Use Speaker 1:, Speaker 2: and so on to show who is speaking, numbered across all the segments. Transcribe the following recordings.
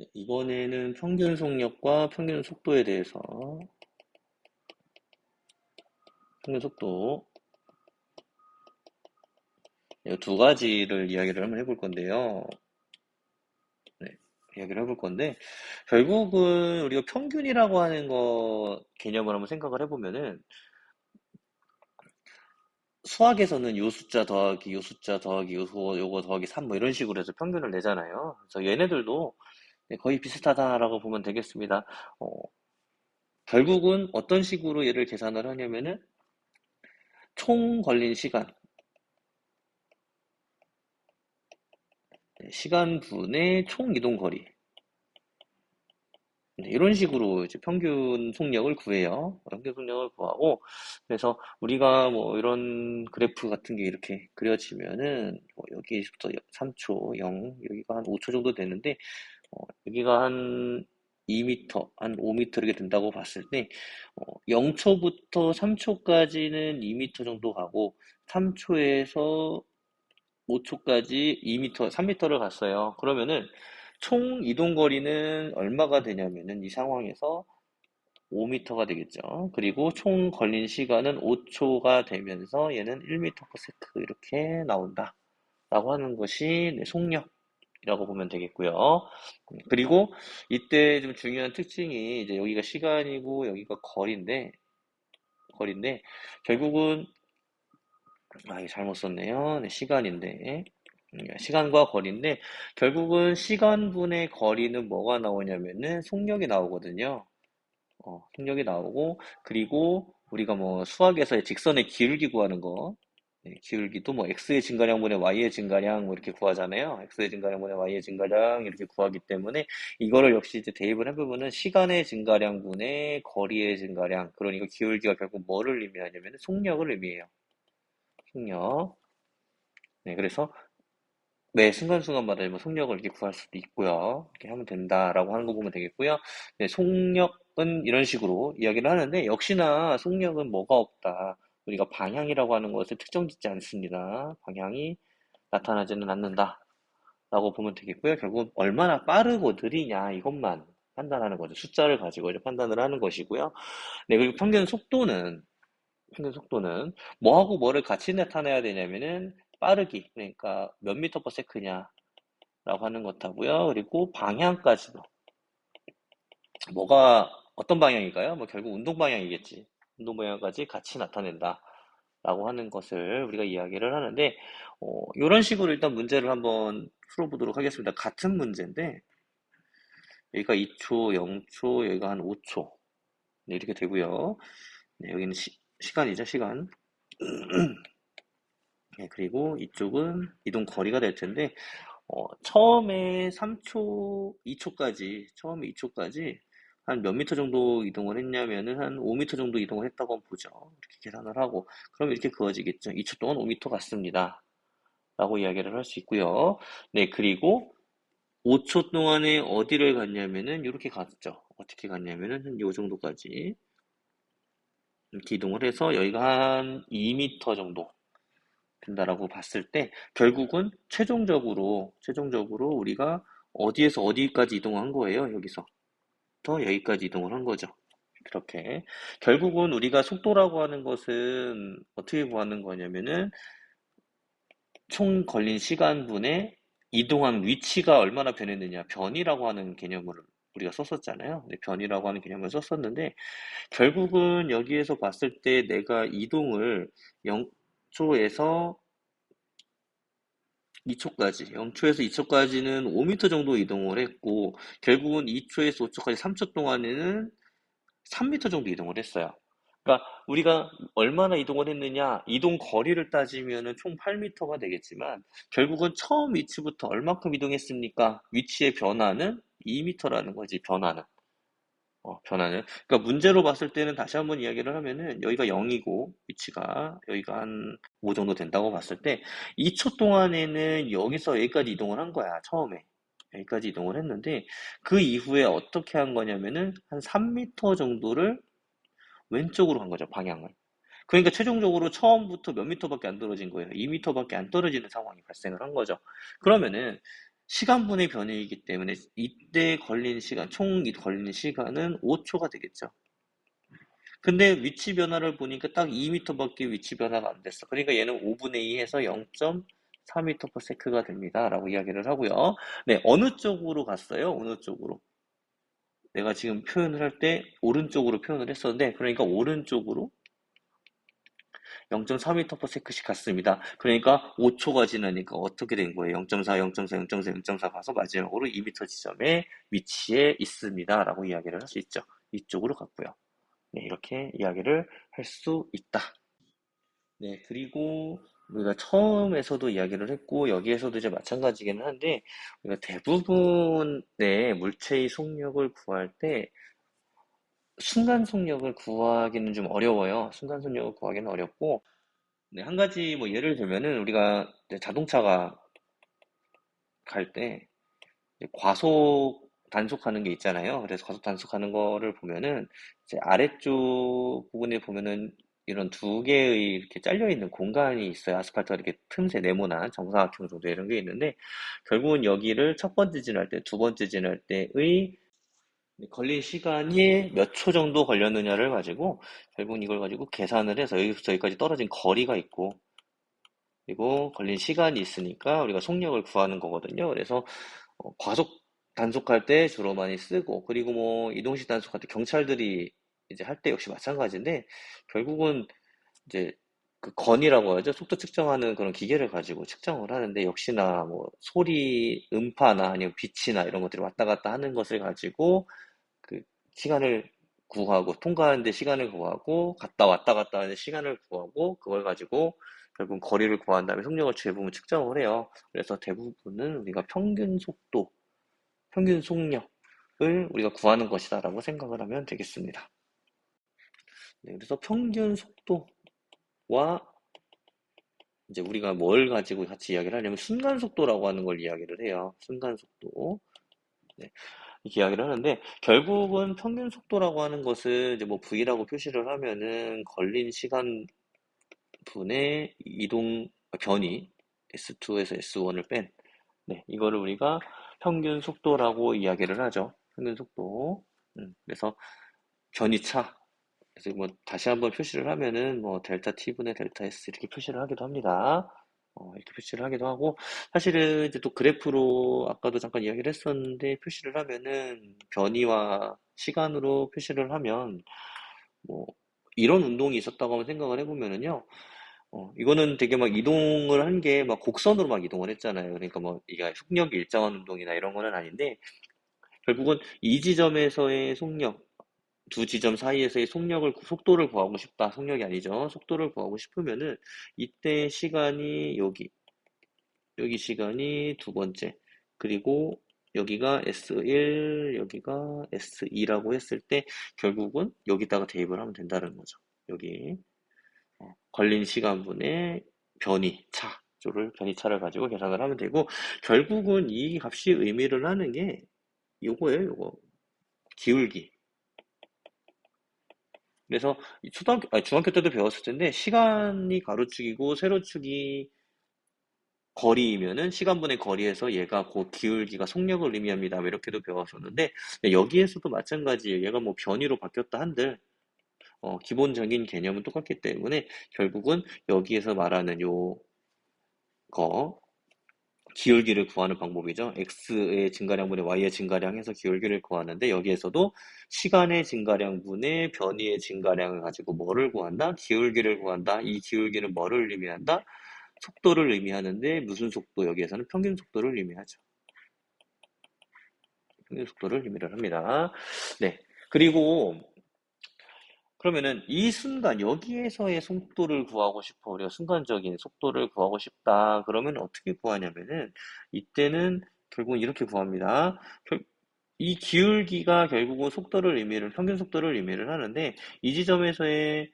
Speaker 1: 네, 이번에는 평균 속력과 평균 속도에 대해서 평균 속도 이 두 가지를 이야기를 한번 해볼 건데요. 네, 이야기를 해볼 건데 결국은 우리가 평균이라고 하는 거 개념을 한번 생각을 해보면은 수학에서는 요 숫자 더하기 요 숫자 더하기 요거 더하기 3 뭐 이런 식으로 해서 평균을 내잖아요. 그래서 얘네들도 네, 거의 비슷하다라고 보면 되겠습니다. 어, 결국은 어떤 식으로 얘를 계산을 하냐면은 총 걸린 시간, 네, 시간분의 총 이동 거리. 네, 이런 식으로 이제 평균 속력을 구해요. 평균 속력을 구하고, 그래서 우리가 뭐 이런 그래프 같은 게 이렇게 그려지면은, 여기부터 3초, 0, 여기가 한 5초 정도 되는데, 여기가 한 2m, 한 5m 이렇게 된다고 봤을 때, 0초부터 3초까지는 2m 정도 가고, 3초에서 5초까지 2m, 3m를 갔어요. 그러면은 총 이동 거리는 얼마가 되냐면은 이 상황에서 5m가 되겠죠. 그리고 총 걸린 시간은 5초가 되면서 얘는 1m/s 이렇게 나온다. 라고 하는 것이 네, 속력이라고 보면 되겠고요. 그리고 이때 좀 중요한 특징이 이제 여기가 시간이고 여기가 거리인데 결국은 이거 잘못 썼네요. 네, 시간인데. 시간과 거리인데, 결국은 시간분의 거리는 뭐가 나오냐면은 속력이 나오거든요. 속력이 나오고, 그리고 우리가 뭐 수학에서의 직선의 기울기 구하는 거, 네, 기울기도 뭐 x의 증가량분의 y의 증가량 뭐 이렇게 구하잖아요. x의 증가량분의 y의 증가량 이렇게 구하기 때문에 이거를 역시 이제 대입을 해보면은 시간의 증가량분의 거리의 증가량, 그러니까 기울기가 결국 뭐를 의미하냐면 속력을 의미해요. 속력. 네, 그래서 매 순간순간마다 뭐 속력을 이렇게 구할 수도 있고요. 이렇게 하면 된다라고 하는 거 보면 되겠고요. 네, 속력은 이런 식으로 이야기를 하는데 역시나 속력은 뭐가 없다. 우리가 방향이라고 하는 것을 특정 짓지 않습니다. 방향이 나타나지는 않는다라고 보면 되겠고요. 결국 얼마나 빠르고 느리냐 이것만 판단하는 거죠. 숫자를 가지고 이제 판단을 하는 것이고요. 네, 그리고 평균 속도는 뭐하고 뭐를 같이 나타내야 되냐면은 빠르기, 그러니까 몇 미터 퍼 세크냐라고 하는 것하고요. 그리고 방향까지도 뭐가 어떤 방향일까요? 뭐 결국 운동 방향이겠지. 운동 방향까지 같이 나타낸다라고 하는 것을 우리가 이야기를 하는데 이런 식으로 일단 문제를 한번 풀어보도록 하겠습니다. 같은 문제인데 여기가 2초, 0초, 여기가 한 5초 네, 이렇게 되고요. 네, 여기는 시간이죠, 시간. 네, 그리고 이쪽은 이동 거리가 될 텐데 처음에 3초, 2초까지, 처음에 2초까지 한 몇 미터 정도 이동을 했냐면은 한 5미터 정도 이동을 했다고 한번 보죠. 이렇게 계산을 하고. 그럼 이렇게 그어지겠죠. 2초 동안 5미터 갔습니다. 라고 이야기를 할 수 있고요. 네, 그리고 5초 동안에 어디를 갔냐면은 이렇게 갔죠. 어떻게 갔냐면은 한 요 정도까지 이렇게 이동을 해서 여기가 한 2미터 정도 된다라고 봤을 때 결국은 최종적으로 우리가 어디에서 어디까지 이동한 거예요. 여기서부터 여기까지 이동을 한 거죠. 그렇게 결국은 우리가 속도라고 하는 것은 어떻게 구하는 거냐면은 총 걸린 시간분의 이동한 위치가 얼마나 변했느냐 변이라고 하는 개념을 우리가 썼었잖아요. 네, 변이라고 하는 개념을 썼었는데 결국은 여기에서 봤을 때 내가 이동을 0초에서 2초까지, 0초에서 2초까지는 5m 정도 이동을 했고, 결국은 2초에서 5초까지 3초 동안에는 3m 정도 이동을 했어요. 그러니까 우리가 얼마나 이동을 했느냐, 이동 거리를 따지면은 총 8m가 되겠지만, 결국은 처음 위치부터 얼마큼 이동했습니까? 위치의 변화는 2m라는 거지, 변화는. 변화는. 그러니까 문제로 봤을 때는 다시 한번 이야기를 하면은 여기가 0이고 위치가 여기가 한 5 정도 된다고 봤을 때 2초 동안에는 여기서 여기까지 이동을 한 거야. 처음에. 여기까지 이동을 했는데 그 이후에 어떻게 한 거냐면은 한 3m 정도를 왼쪽으로 간 거죠. 방향을. 그러니까 최종적으로 처음부터 몇 미터밖에 안 떨어진 거예요. 2미터밖에 안 떨어지는 상황이 발생을 한 거죠. 그러면은 시간분의 변이이기 때문에 이때 걸린 시간, 총 걸린 시간은 5초가 되겠죠. 근데 위치 변화를 보니까 딱 2m밖에 위치 변화가 안 됐어. 그러니까 얘는 5분의 2 해서 0.4m/s가 됩니다. 라고 이야기를 하고요. 네, 어느 쪽으로 갔어요? 어느 쪽으로? 내가 지금 표현을 할 때 오른쪽으로 표현을 했었는데, 그러니까 오른쪽으로 0.4m/s씩 갔습니다. 그러니까 5초가 지나니까 어떻게 된 거예요? 0.4, 0.4, 0.4, 0.4 가서 마지막으로 2m 지점에 위치해 있습니다. 라고 이야기를 할 수 있죠. 이쪽으로 갔고요. 네, 이렇게 이야기를 할 수 있다. 네, 그리고 우리가 처음에서도 이야기를 했고, 여기에서도 이제 마찬가지긴 한데, 우리가 대부분의 물체의 속력을 구할 때, 순간 속력을 구하기는 좀 어려워요. 순간 속력을 구하기는 어렵고, 네, 한 가지 뭐 예를 들면은, 우리가 이제 자동차가 갈 때, 이제 과속 단속하는 게 있잖아요. 그래서 과속 단속하는 거를 보면은 이제 아래쪽 부분에 보면은 이런 두 개의 이렇게 잘려 있는 공간이 있어요. 아스팔트가 이렇게 틈새 네모난 정사각형 정도 이런 게 있는데 결국은 여기를 첫 번째 지날 때, 두 번째 지날 때의 걸린 시간이 몇 초 정도 걸렸느냐를 가지고 결국은 이걸 가지고 계산을 해서 여기부터 여기까지 떨어진 거리가 있고 그리고 걸린 시간이 있으니까 우리가 속력을 구하는 거거든요. 그래서 과속 단속할 때 주로 많이 쓰고, 그리고 뭐 이동식 단속할 때 경찰들이 이제 할 때 역시 마찬가지인데, 결국은 이제 그 건이라고 하죠. 속도 측정하는 그런 기계를 가지고 측정을 하는데, 역시나 뭐 소리, 음파나 아니면 빛이나 이런 것들이 왔다 갔다 하는 것을 가지고 그 시간을 구하고, 통과하는데 시간을 구하고, 갔다 왔다 갔다 하는데 시간을 구하고, 그걸 가지고 결국 거리를 구한 다음에 속력을 대부분 측정을 해요. 그래서 대부분은 우리가 평균 속도, 평균 속력을 우리가 구하는 것이다라고 생각을 하면 되겠습니다. 네, 그래서 평균 속도와 이제 우리가 뭘 가지고 같이 이야기를 하냐면 순간 속도라고 하는 걸 이야기를 해요. 순간 속도. 네, 이렇게 이야기를 하는데 결국은 평균 속도라고 하는 것을 이제 뭐 V라고 표시를 하면은 걸린 시간 분의 이동 변이 S2에서 S1을 뺀 네, 이거를 우리가 평균 속도라고 이야기를 하죠. 평균 속도. 그래서 견이차. 그래서 뭐 다시 한번 표시를 하면은 뭐 델타 T분의 델타 S 이렇게 표시를 하기도 합니다. 이렇게 표시를 하기도 하고 사실은 이제 또 그래프로 아까도 잠깐 이야기를 했었는데 표시를 하면은 변이와 시간으로 표시를 하면 뭐 이런 운동이 있었다고 한번 생각을 해보면은요. 이거는 되게 막 이동을 한 게 막 곡선으로 막 이동을 했잖아요. 그러니까 뭐 이게 속력이 일정한 운동이나 이런 거는 아닌데 결국은 이 지점에서의 속력, 두 지점 사이에서의 속도를 구하고 싶다. 속력이 아니죠. 속도를 구하고 싶으면은 이때 시간이 여기 시간이 두 번째, 그리고 여기가 S1, 여기가 S2라고 했을 때 결국은 여기다가 대입을 하면 된다는 거죠. 여기 걸린 시간분의 변이차를 가지고 계산을 하면 되고 결국은 이 값이 의미를 하는 게 요거예요, 요거. 기울기. 그래서 중학교 때도 배웠을 텐데 시간이 가로축이고 세로축이 거리이면은 시간분의 거리에서 얘가 그 기울기가 속력을 의미합니다. 뭐 이렇게도 배웠었는데 여기에서도 마찬가지예요. 얘가 뭐 변이로 바뀌었다 한들 기본적인 개념은 똑같기 때문에 결국은 여기에서 말하는 요거 기울기를 구하는 방법이죠. x의 증가량분의 y의 증가량 해서 기울기를 구하는데 여기에서도 시간의 증가량분의 변이의 증가량을 가지고 뭐를 구한다? 기울기를 구한다. 이 기울기는 뭐를 의미한다? 속도를 의미하는데 무슨 속도? 여기에서는 평균 속도를 의미하죠. 평균 속도를 의미를 합니다. 네. 그리고 그러면은 이 순간 여기에서의 속도를 구하고 싶어. 우리가 순간적인 속도를 구하고 싶다. 그러면 어떻게 구하냐면은 이때는 결국은 이렇게 구합니다. 이 기울기가 결국은 평균 속도를 의미를 하는데 이 지점에서의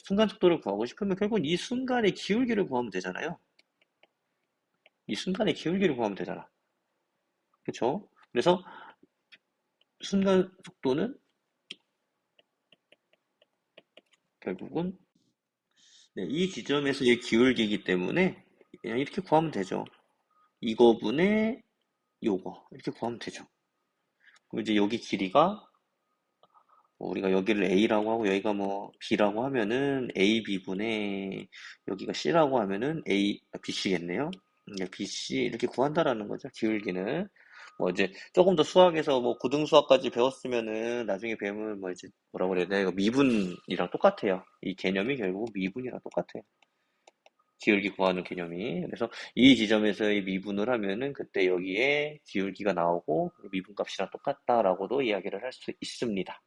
Speaker 1: 순간 속도를 구하고 싶으면 결국은 이 순간의 기울기를 구하면 되잖아요. 이 순간의 기울기를 구하면 되잖아. 그렇죠? 그래서 순간 속도는 결국은 네, 이 지점에서의 기울기이기 때문에 그냥 이렇게 구하면 되죠. 이거분의 요거 이렇게 구하면 되죠. 그럼 이제 여기 길이가 뭐 우리가 여기를 A라고 하고 여기가 뭐 B라고 하면은 AB분의 여기가 C라고 하면은 BC겠네요. BC 이렇게 구한다라는 거죠. 기울기는. 뭐 이제 조금 더 수학에서 뭐 고등수학까지 배웠으면은 나중에 배우면 뭐 이제 뭐라고 그래야 돼? 이거 미분이랑 똑같아요. 이 개념이 결국 미분이랑 똑같아요. 기울기 구하는 개념이. 그래서 이 지점에서의 미분을 하면은 그때 여기에 기울기가 나오고 미분값이랑 똑같다라고도 이야기를 할 수 있습니다.